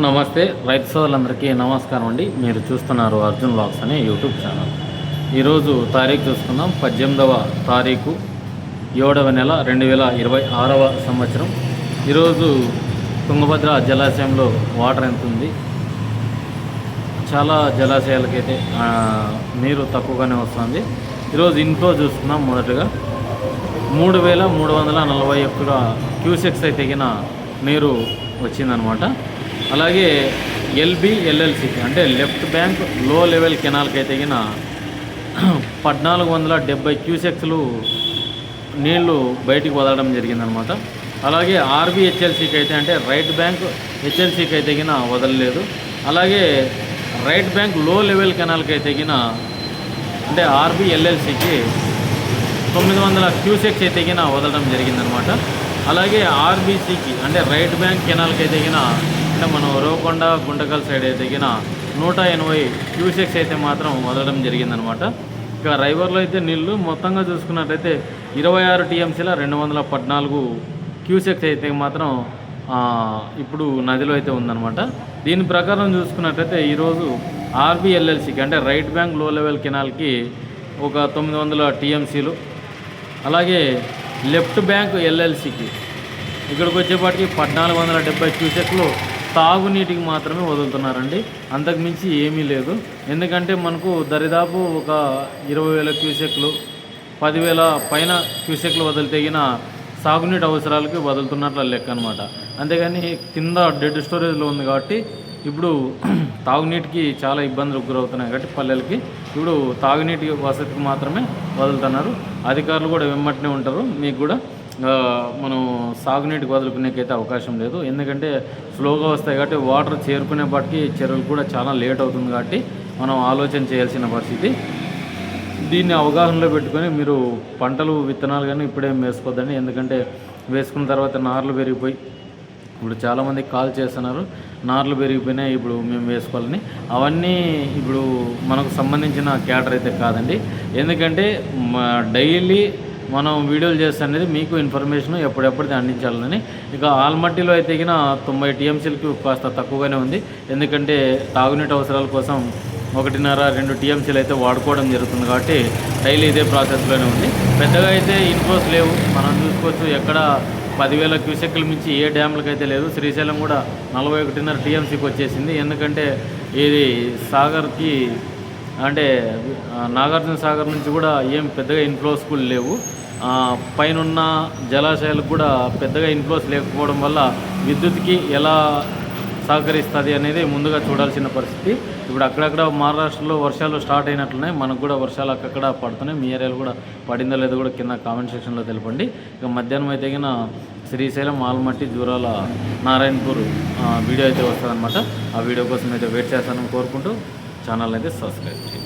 నమస్తే రైతు సోదరులందరికీ నమస్కారం అండి. మీరు చూస్తున్నారు అర్జున్ వ్లాగ్స్ అనే యూట్యూబ్ ఛానల్. ఈరోజు తారీఖు చూసుకుందాం 18వ తారీఖు 7వ నెల 2026వ సంవత్సరం. ఈరోజు తుంగభద్ర జలాశయంలో వాటర్ ఎంత ఉంది? చాలా జలాశయాలకైతే నీరు తక్కువగానే వస్తుంది. ఈరోజు ఇన్ఫ్లో చూసుకుందాం. మొదటగా 3341 క్యూసెక్స్ అయితే తగిన నీరు వచ్చిందనమాట. అలాగే ఎల్బిఎల్ఎల్సికి అంటే లెఫ్ట్ బ్యాంక్ లో లెవెల్ కెనాల్కి అయితే తగిన 1470 క్యూసెక్స్లు నీళ్లు బయటికి వదలడం జరిగిందనమాట. అలాగే ఆర్బిహెచ్ఎల్సికి అయితే అంటే రైట్ బ్యాంక్ హెచ్ఎల్సికి అయితే తగిన వదలలేదు. అలాగే రైట్ బ్యాంక్ లో లెవెల్ కెనాల్కి అయితే తగిన అంటే ఆర్బిఎల్ఎల్సికి 900 క్యూసెక్స్ అయితే తగిన వదలడం జరిగిందనమాట. అలాగే ఆర్బీసీకి అంటే రైట్ బ్యాంక్ కెనాల్కి అయితే తగిన అంటే మనం రోకొండ గుంటకల్ సైడ్ అయితే తగిన 180 క్యూసెక్స్ అయితే మాత్రం వదలడం జరిగిందనమాట. ఇక రైవర్లో అయితే నీళ్ళు మొత్తంగా చూసుకున్నట్టయితే 26 టీఎంసీల 214 క్యూసెక్స్ అయితే మాత్రం ఇప్పుడు నదిలో అయితే ఉందన్నమాట. దీని ప్రకారం చూసుకున్నట్టయితే ఈరోజు ఆర్బిఎల్ఎల్సికి అంటే రైట్ బ్యాంక్ లో లెవెల్ కెనాల్కి ఒక 900 టీఎంసీలు, అలాగే లెఫ్ట్ బ్యాంక్ ఎల్ఎల్సికి ఇక్కడికి వచ్చేపాటికి 1470 క్యూసెక్లు తాగునీటికి మాత్రమే వదులుతున్నారండి. అంతకుమించి ఏమీ లేదు. ఎందుకంటే మనకు దరిదాపు ఒక 20,000 క్యూసెక్లు 10,000 పైన క్యూసెక్లు వదిలితేగిన సాగునీటి అవసరాలకి వదులుతున్నట్ల లెక్క అనమాట. అంతేగాని కింద డెడ్ స్టోరేజ్లో ఉంది కాబట్టి ఇప్పుడు తాగునీటికి చాలా ఇబ్బందులు గురవుతున్నాయి కాబట్టి పల్లెలకి ఇప్పుడు తాగునీటి వసతికి మాత్రమే వదులుతున్నారు. అధికారులు కూడా వెమ్మటనే ఉంటారు. మీకు కూడా మనం సాగునీటికి వదులుకునేకైతే అవకాశం లేదు. ఎందుకంటే స్లోగా వస్తాయి కాబట్టి వాటర్ చేరుకునేపాటికి చర్యలు కూడా చాలా లేట్ అవుతుంది కాబట్టి మనం ఆలోచన చేయాల్సిన పరిస్థితి. దీన్ని అవగాహనలో పెట్టుకొని మీరు పంటలు విత్తనాలు కానీ ఇప్పుడేం వేసుకోవద్దండి. ఎందుకంటే వేసుకున్న తర్వాత నార్లు పెరిగిపోయి ఇప్పుడు చాలామంది కాల్ చేస్తున్నారు, నార్లు పెరిగిపోయినాయి ఇప్పుడు మేము వేసుకోవాలని. అవన్నీ ఇప్పుడు మనకు సంబంధించిన క్యాటర్ అయితే కాదండి. ఎందుకంటే డైలీ మనం వీడియోలు చేస్తున్నది మీకు ఇన్ఫర్మేషన్ ఎప్పుడెప్పటిది అందించాలని. ఇక ఆల్మట్టిలో అయితే కిన 90 టీఎంసీలకి కాస్త తక్కువగానే ఉంది. ఎందుకంటే తాగునీటి అవసరాల కోసం 1.5-2 టీఎంసీలు అయితే వాడుకోవడం జరుగుతుంది కాబట్టి డైలీ ఇదే ప్రాసెస్లోనే ఉంది. పెద్దగా అయితే ఇన్ఫ్లోస్ లేవు. మనం చూసుకోవచ్చు ఎక్కడ 10,000 క్యూసెక్లు మించి ఏ డ్యామ్లకు అయితే లేదు. శ్రీశైలం కూడా 41.5 టీఎంసీకి వచ్చేసింది. ఎందుకంటే ఇది సాగర్కి అంటే నాగార్జున సాగర్ నుంచి కూడా ఏం పెద్దగా ఇన్ఫ్లోస్ కూడా లేవు. పైన జలాశయాలకు కూడా పెద్దగా ఇన్ఫ్లోస్ లేకపోవడం వల్ల విద్యుత్కి ఎలా సహకరిస్తుంది అనేది ముందుగా చూడాల్సిన పరిస్థితి. ఇప్పుడు అక్కడక్కడ మహారాష్ట్రలో వర్షాలు స్టార్ట్ అయినట్లున్నాయి. మనకు కూడా వర్షాలు అక్కడక్కడ పడుతున్నాయి. మీ ఏరియాలో కూడా పడిందో లేదో కూడా కింద కామెంట్ సెక్షన్లో తెలపండి. ఇక మధ్యాహ్నం అయితే కింద శ్రీశైలం, ఆల్మట్టి, జూరాల, నారాయణపూర్ వీడియో అయితే వస్తుందన్నమాట. ఆ వీడియో కోసం అయితే వెయిట్ చేస్తానని కోరుకుంటూ ఛానల్ అయితే సబ్స్క్రైబ్ చేయండి.